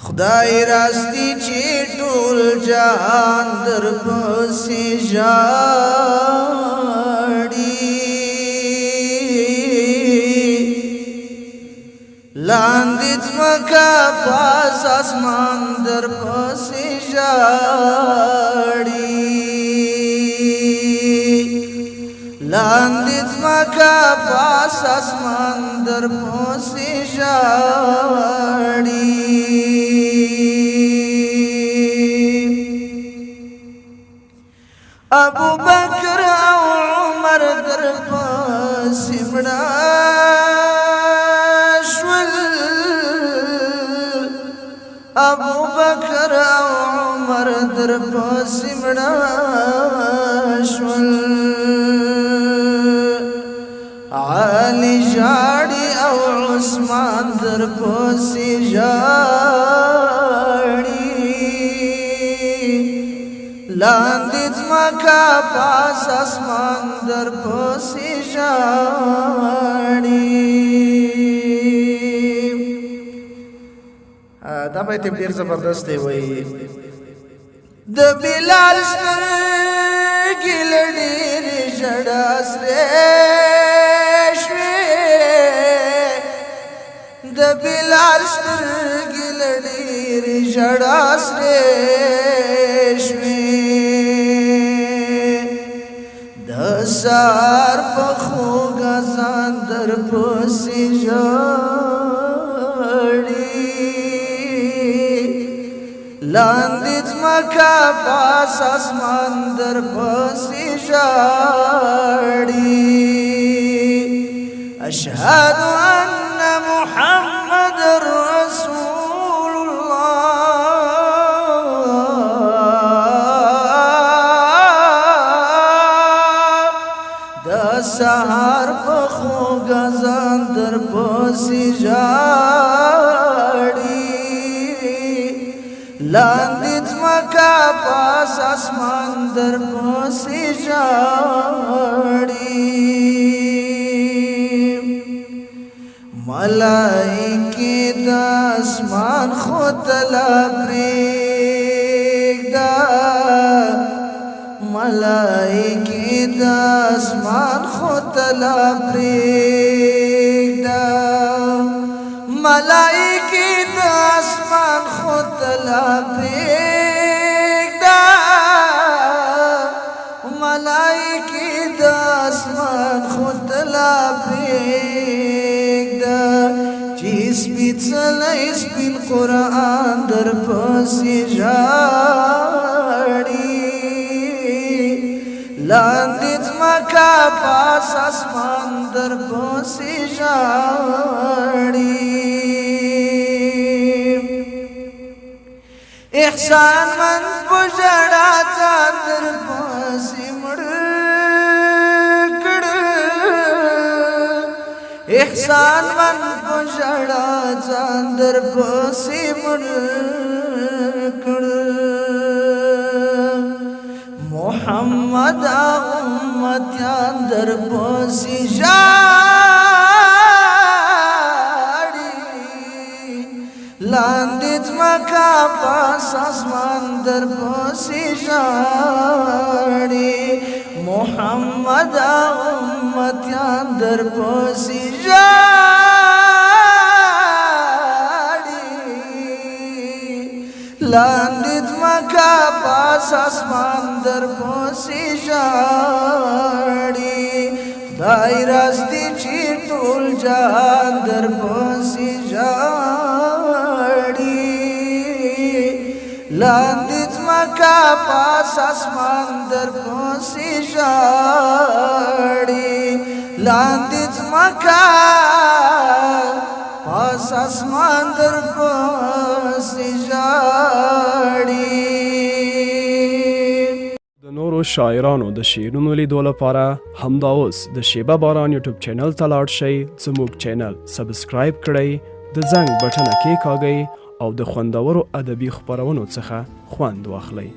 خدای راستی چې ټول جهان در پسې ژاړي لاندې ځمکه پاس اسمان در پسې ژاړي لاندې ځمکه پاس اسمان در پسې ژاړي ابو بکر او عمر در پسې مړه شول ابو بکر او عمر در پسې مړه شول علی ژاړي او عثمان در پسې ژاړي لاندې ځمکه پاس اسمان در پسې ژاړي دا بیت ډېر زبردست دی وایي د بلال سترګې له ډېرې ژړا سرې شوې د بلال سترګې له ډېرې ژړا سرې شوې د سهار په خوږ اذان در پسې ژاړي لاندې ځمکه پاس اسمان در پسې ژاړي اشهد ان محمد رسول الله د سهار په خوږ اذان در پسې ژاړي لاندې ځمکه پاس اسمان در پسې ژاړي ملائکې د اسمان ختله پرېږده ملائکې د اسمان ختله پرېږده ملائکې د اسمان ختله پرېږده ملائکې د اسمان ختله پرېږده چې سپېڅلی سپین قرآن در پسې ژاړي لاندې ځمکه پاس اسمان در پسې ژاړي احسان من په ژړا ځان در پسې مړ کړ احسان من په ژړا ځان در پسې مړ کړ محمد امتیان در پسې ژاړي لاندې ځمکه پاس اسمان در پسې ژاړي محمد امتیان در پسې ژاړي لاندې ځمکه پاس اسمان در پسې ژاړي خدای راستی چې ټول جهان در پسې ژاړي لاندې ځمکه پاس اسمان در پسې ژاړي لاندې ځمکه پاس اسمان در پسې ژاړي د نورو شاعرانو د شعرونو لیدو لپاره همدا اوس د شیبه باران یوټیوب چینل ته لاړ شئ زموږ چینل سبسکرایب کړئ د زنګ بټنه کېکاږئ او د خوندورو ادبي خپرونو څخه خوند واخلئ